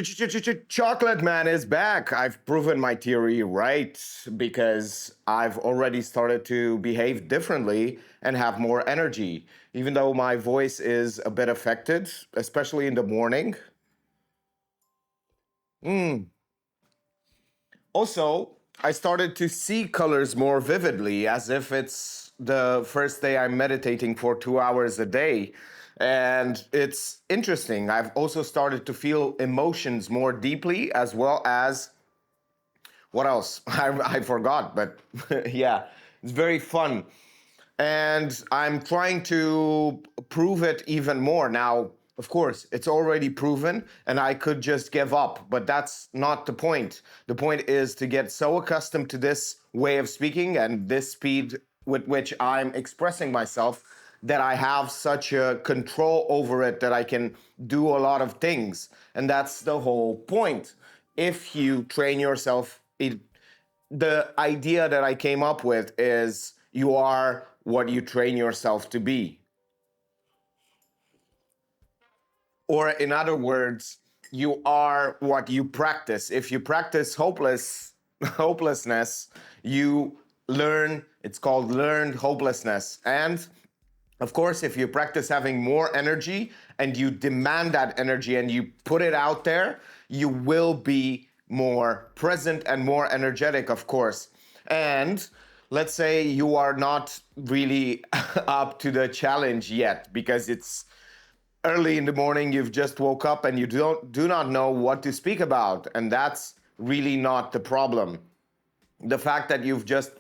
Chocolate Man is back. I've proven my theory right because I've already started to behave differently and have more energy, even though my voice is a bit affected, especially in the morning. Mm. Also, I started to see colors more vividly, as if it's the first day I'm meditating for 2 hours a day. And it's interesting. I've also started to feel emotions more deeply, as well as what else? I forgot, but yeah, it's very fun. And I'm trying to prove it even more. Now, of course, it's already proven, and I could just give up, but that's not the point. The point is to get so accustomed to this way of speaking and this speed with which I'm expressing myself that I have such a control over it that I can do a lot of things. And that's the whole point. If you train yourself, the idea that I came up with is you are what you train yourself to be. Or, in other words, you are what you practice. If you practice hopelessness, you learn, it's called learned hopelessness. And of course, if you practice having more energy and you demand that energy and you put it out there, you will be more present and more energetic, of course. And let's say you are not really up to the challenge yet because it's early in the morning, you've just woke up and you do not know what to speak about, and that's really not the problem. The fact that you've just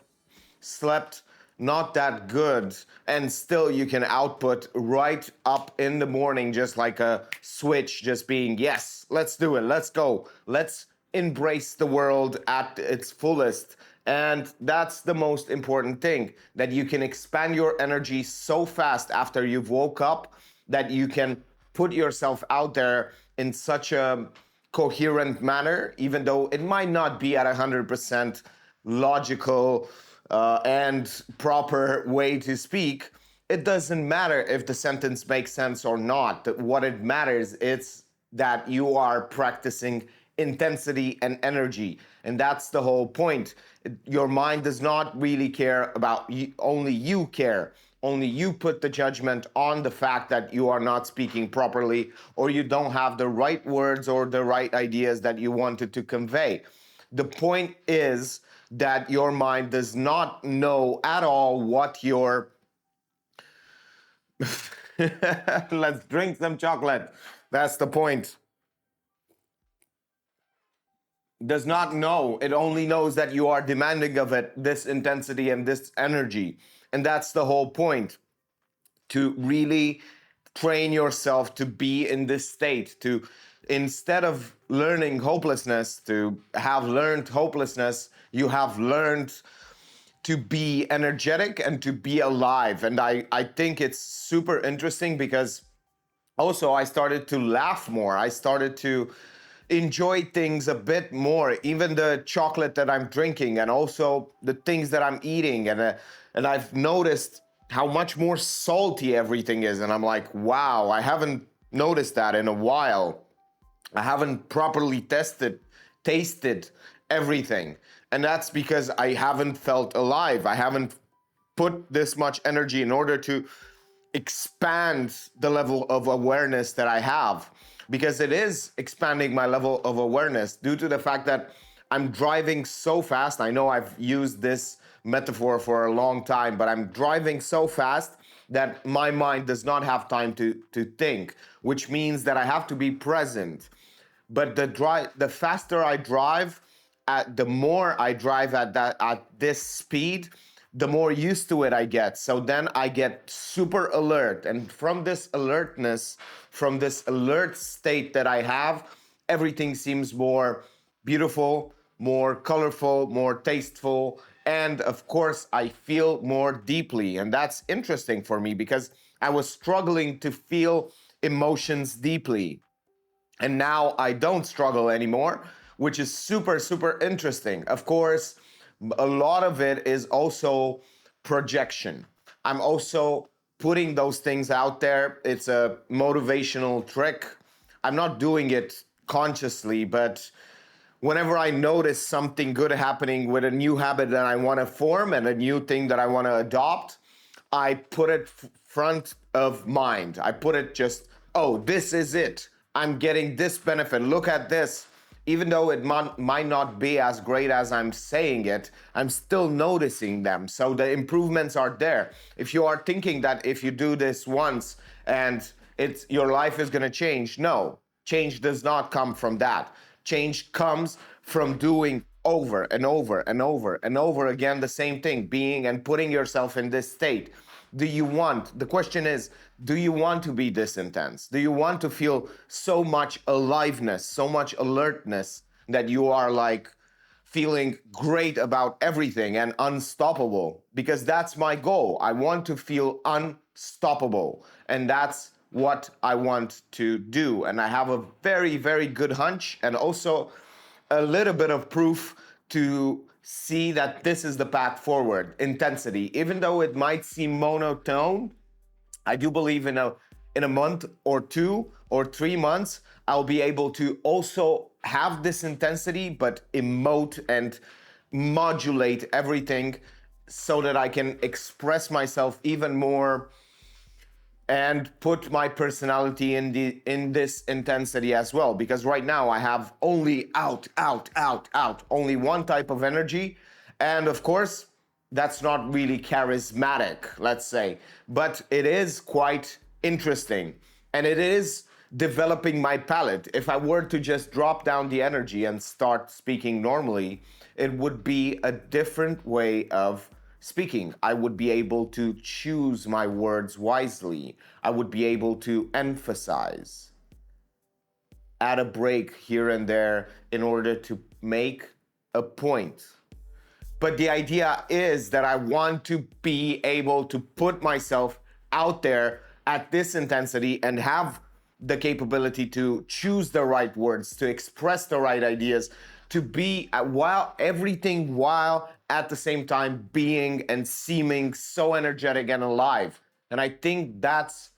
slept not that good and still you can output right up in the morning, just like a switch, just being, yes, let's do it, let's go, let's embrace the world at its fullest. And that's the most important thing, that you can expand your energy so fast after you've woke up that you can put yourself out there in such a coherent manner, even though it might not be at 100% logical and proper way to speak. It doesn't matter if the sentence makes sense or not. What it matters is that you are practicing intensity and energy, and that's the whole point. Your mind does not really care about you, only you care. Only you put the judgment on the fact that you are not speaking properly or you don't have the right words or the right ideas that you wanted to convey. The point is that your mind does not know at all what your let's drink some chocolate. That's the point. Does not know. It only knows that you are demanding of it this intensity and this energy. And that's the whole point. To really train yourself to be in this state, to, instead of learning hopelessness, to have learned hopelessness, you have learned to be energetic and to be alive. And I think it's super interesting because also I started to laugh more. I started to enjoy things a bit more, even the chocolate that I'm drinking and also the things that I'm eating. And I've noticed how much more salty everything is. And I'm like, wow, I haven't noticed that in a while. I haven't properly tasted everything. And that's because I haven't felt alive. I haven't put this much energy in order to expand the level of awareness that I have, because it is expanding my level of awareness due to the fact that I'm driving so fast. I know I've used this metaphor for a long time, but I'm driving so fast that my mind does not have time to think, which means that I have to be present. But the faster I drive, the more I drive at this speed, the more used to it I get. So then I get super alert. And from this alertness, from this alert state that I have, everything seems more beautiful, more colorful, more tasteful. And of course, I feel more deeply. And that's interesting for me because I was struggling to feel emotions deeply. And now I don't struggle anymore, which is super, super interesting. Of course, a lot of it is also projection. I'm also putting those things out there. It's a motivational trick. I'm not doing it consciously, but whenever I notice something good happening with a new habit that I want to form and a new thing that I want to adopt, I put it front of mind. I put it just, oh, this is it. I'm getting this benefit. Look at this. Even though it might not be as great as I'm saying it, I'm still noticing them. So the improvements are there. If you are thinking that if you do this once and your life is going to change, no, change does not come from that. Change comes from doing over and over and over and over again the same thing, being and putting yourself in this state. The question is, do you want to be this intense? Do you want to feel so much aliveness, so much alertness that you are like feeling great about everything and unstoppable? Because that's my goal. I want to feel unstoppable. And that's what I want to do. And I have a very, very good hunch and also a little bit of proof to see that this is the path forward. Intensity. Even though it might seem monotone, I do believe in a month or 2 or 3 months, I'll be able to also have this intensity, but emote and modulate everything so that I can express myself even more and put my personality in this intensity as well. Because right now I have only out, only one type of energy. And of course, that's not really charismatic, let's say, but it is quite interesting. And it is developing my palette. If I were to just drop down the energy and start speaking normally, it would be a different way of speaking. I would be able to choose my words wisely. I would be able to emphasize, add a break here and there in order to make a point. But the idea is that I want to be able to put myself out there at this intensity and have the capability to choose the right words, to express the right ideas, to be while at the same time being and seeming so energetic and alive. And I think that's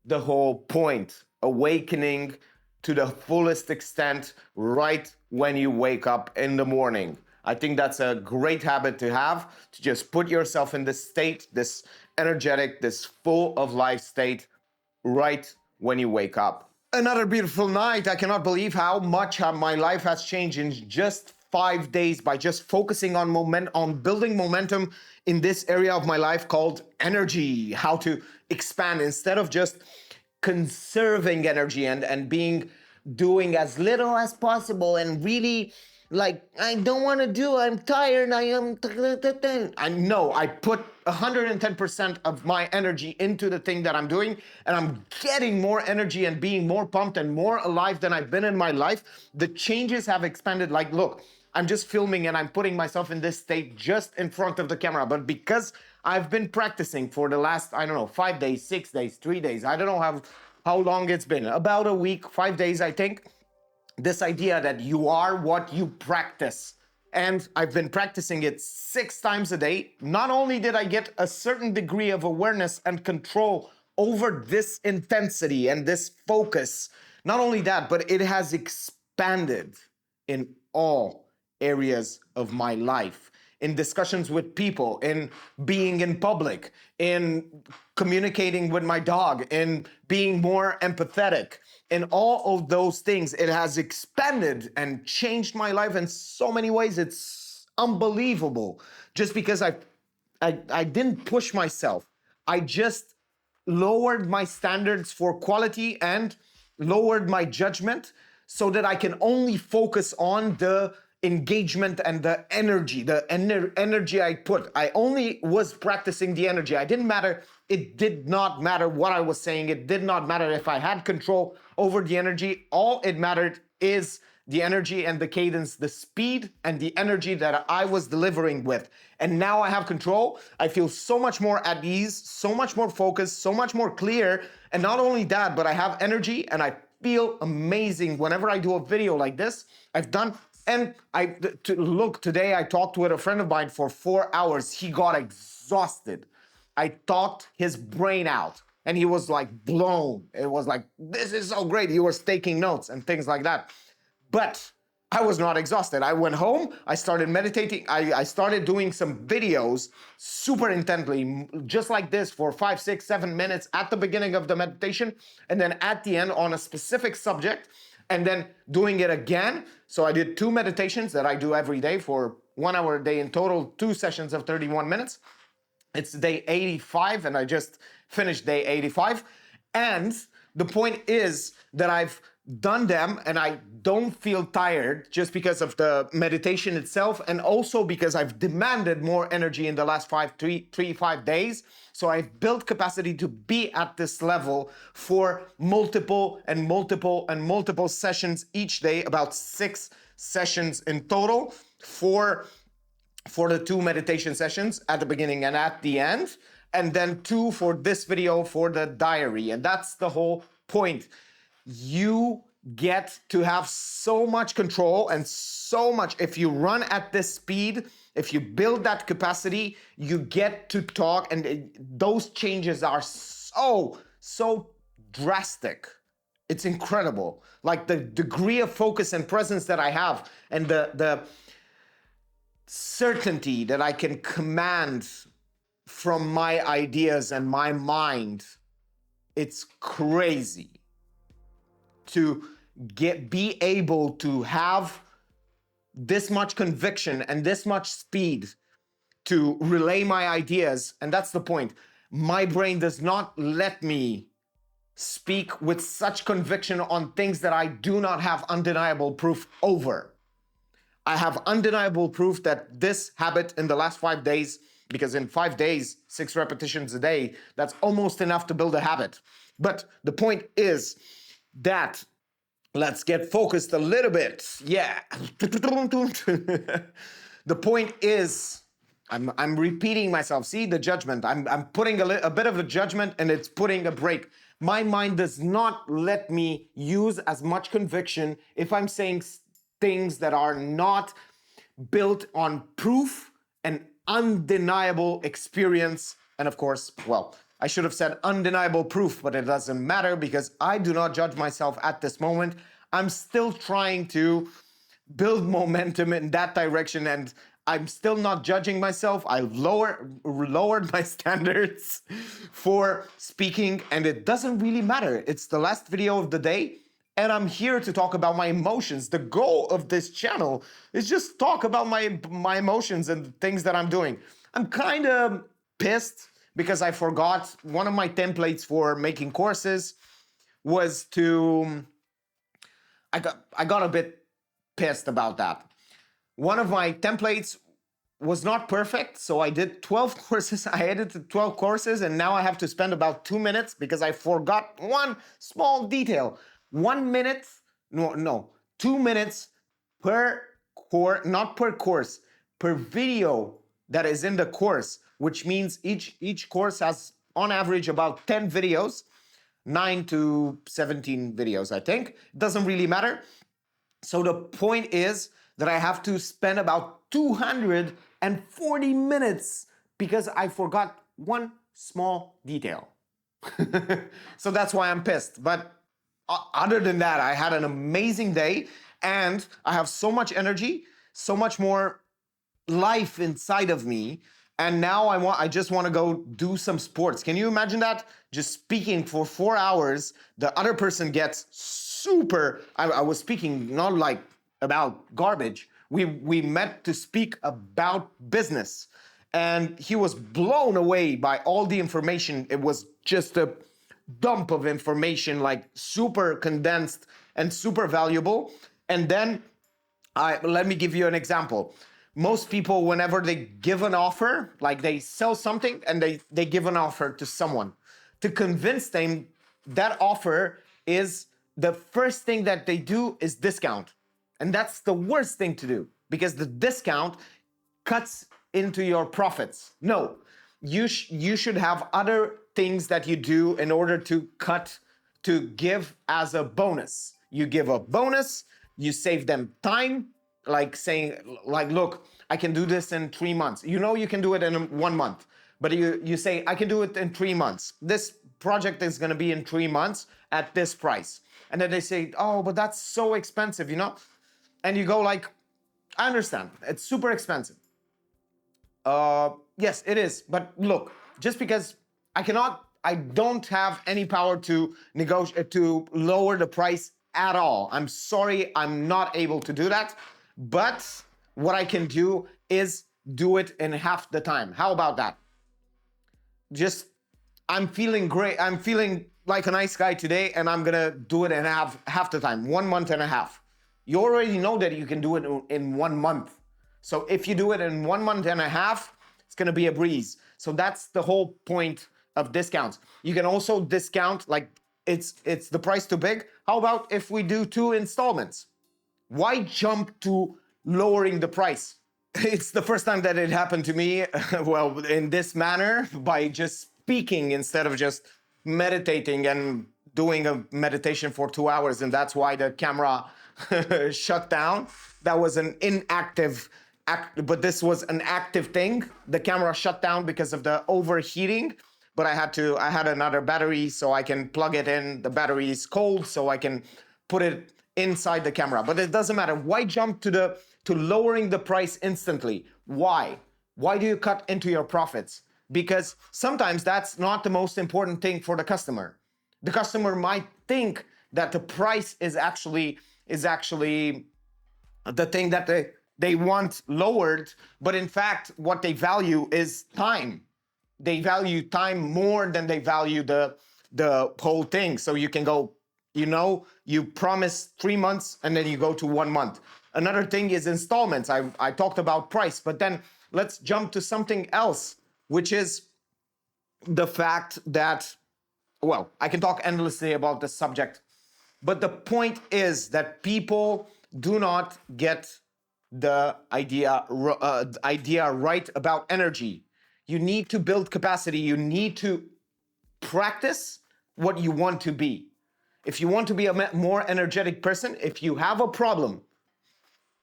the whole point. Awakening to the fullest extent right when you wake up in the morning. I think that's a great habit to have, to just put yourself in this state, this energetic, this full of life state right when you wake up. Another beautiful night. I cannot believe how much my life has changed in just 5 days by just focusing on building momentum in this area of my life called energy. How to expand instead of just conserving energy and doing as little as possible and really like, I don't want to do, I'm tired, I know I put 110% of my energy into the thing that I'm doing, and I'm getting more energy and being more pumped and more alive than I've been in my life. The changes have expanded. Like, look, I'm just filming and I'm putting myself in this state just in front of the camera. But because I've been practicing for the last, 5 days, 6 days, 3 days, I don't know how long it's been, about a week, 5 days, I think. This idea that you are what you practice. And I've been practicing it 6 times a day. Not only did I get a certain degree of awareness and control over this intensity and this focus, not only that, but it has expanded in all areas of my life, in discussions with people, in being in public, in communicating with my dog, in being more empathetic. In all of those things, it has expanded and changed my life in so many ways. It's unbelievable. Just because I didn't push myself. I just lowered my standards for quality and lowered my judgment so that I can only focus on the engagement and the energy I put. I only was practicing the energy. It did not matter what I was saying. It did not matter if I had control over the energy. All it mattered is the energy and the cadence, the speed and the energy that I was delivering with. And now I have control. I feel so much more at ease, so much more focused, so much more clear. And not only that, but I have energy and I feel amazing whenever I do a video like this. Today I talked with a friend of mine for 4 hours. He got exhausted. I talked his brain out and he was like blown. It was like, this is so great. He was taking notes and things like that. But I was not exhausted. I went home, I started meditating, I started doing some videos super intently, just like this for 5, 6, 7 minutes at the beginning of the meditation, and then at the end on a specific subject, and then doing it again. So I did 2 meditations that I do every day for 1 hour a day in total, 2 sessions of 31 minutes. It's day 85 and I just finished day 85. And the point is that I've done them and I don't feel tired just because of the meditation itself, and also because I've demanded more energy in the last 5 days. So I've built capacity to be at this level for multiple sessions each day, about 6 sessions in total for the 2 meditation sessions at the beginning and at the end, and then 2 for this video for the diary. And that's the whole point. You get to have so much control and so much, if you run at this speed, if you build that capacity, you get to talk, and those changes are so drastic. It's incredible. Like the degree of focus and presence that I have, and the certainty that I can command from my ideas and my mind. It's crazy to be able to have this much conviction and this much speed to relay my ideas. And that's the point. My brain does not let me speak with such conviction on things that I do not have undeniable proof over. I have undeniable proof that this habit in the last 5 days, because in 5 days, 6 repetitions a day, that's almost enough to build a habit. But the point is that, let's get focused a little bit. Yeah. The point is, I'm repeating myself. See the judgment. I'm putting a bit of a judgment, and it's putting a break. My mind does not let me use as much conviction if I'm saying things that are not built on proof and undeniable experience. And of course, well, I should have said undeniable proof, but it doesn't matter because I do not judge myself at this moment. I'm still trying to build momentum in that direction, and I'm still not judging myself. I lowered my standards for speaking, and it doesn't really matter. It's the last video of the day, and I'm here to talk about my emotions. The goal of this channel is just talk about my emotions and things that I'm doing. I'm kind of pissed because I forgot one of my templates for making courses was to, I got a bit pissed about that. One of my templates was not perfect, so I did 12 courses. I edited 12 courses, and now I have to spend about 2 minutes because I forgot one small detail. 1 minute, no, 2 minutes per course, not per course, per video that is in the course, which means each course has on average about 10 videos, 9 to 17 videos, I think. It doesn't really matter. So the point is that I have to spend about 240 minutes because I forgot one small detail. So that's why I'm pissed. But other than that, I had an amazing day, and I have so much energy, so much more life inside of me. And now I just want to go do some sports. Can you imagine that? Just speaking for 4 hours, the other person gets super, I was speaking not like about garbage. We met to speak about business, and he was blown away by all the information. It was just a dump of information, like super condensed and super valuable. And then let me give you an example. Most people, whenever they give an offer, like they sell something and they give an offer to someone, to convince them that offer is the first thing that they do is discount. And that's the worst thing to do because the discount cuts into your profits. No, you should have other things that you do in order to give as a bonus. You give a bonus, you save them time, like saying, like, look, I can do this in 3 months. You know you can do it in 1 month, but you say, I can do it in 3 months. This project is gonna be in 3 months at this price. And then they say, oh, but that's so expensive, you know? And you go like, I understand, it's super expensive. Yes, it is. But look, just because I don't have any power to negotiate, to lower the price at all. I'm sorry, I'm not able to do that. But what I can do is do it in half the time. How about that? Just, I'm feeling great. I'm feeling like a nice guy today, and I'm gonna do it in half the time, 1 month and a half. You already know that you can do it in 1 month. So if you do it in 1 month and a half, it's gonna be a breeze. So that's the whole point of discounts. You can also discount, like, it's the price too big. How about if we do 2 installments? Why jump to lowering the price? It's the first time that it happened to me, well, in this manner, by just speaking instead of just meditating and doing a meditation for 2 hours. And that's why the camera shut down. That was an inactive act, but this was an active thing. The camera shut down because of the overheating, but I had another battery, so I can plug it in. The battery is cold, so I can put it inside the camera. But it doesn't matter. Why jump to lowering the price instantly? Why? Why do you cut into your profits? Because sometimes that's not the most important thing for the customer. The customer might think that the price is actually the thing that they want lowered, but in fact, what they value is time. They value time more than they value the whole thing. So you can go, you promise 3 months and then you go to 1 month. Another thing is installments. I talked about price, but then let's jump to something else, which is the fact that, well, I can talk endlessly about this subject, but the point is that people do not get the idea right about energy. You need to build capacity. You need to practice what you want to be. If you want to be a more energetic person, if you have a problem,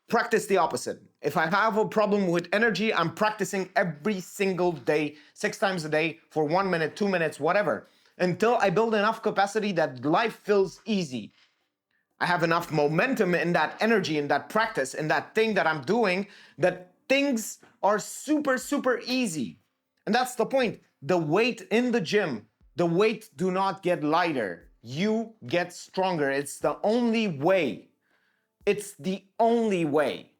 practice the opposite. If I have a problem with energy, I'm practicing every single day, 6 times a day, for 1 minute, 2 minutes, whatever, until I build enough capacity that life feels easy. I have enough momentum in that energy, in that practice, in that thing that I'm doing, that things are super, super easy. And that's the point. The weight in the gym, the weight do not get lighter. You get stronger. It's the only way. It's the only way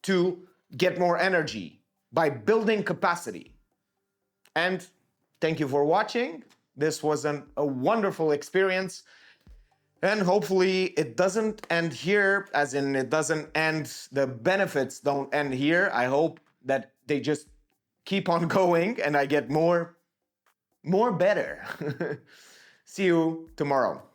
to get more energy, by building capacity. And thank you for watching. This was a wonderful experience. And hopefully it doesn't end here, as in it doesn't end, the benefits don't end here. I hope that they just keep on going and I get more better. See you tomorrow.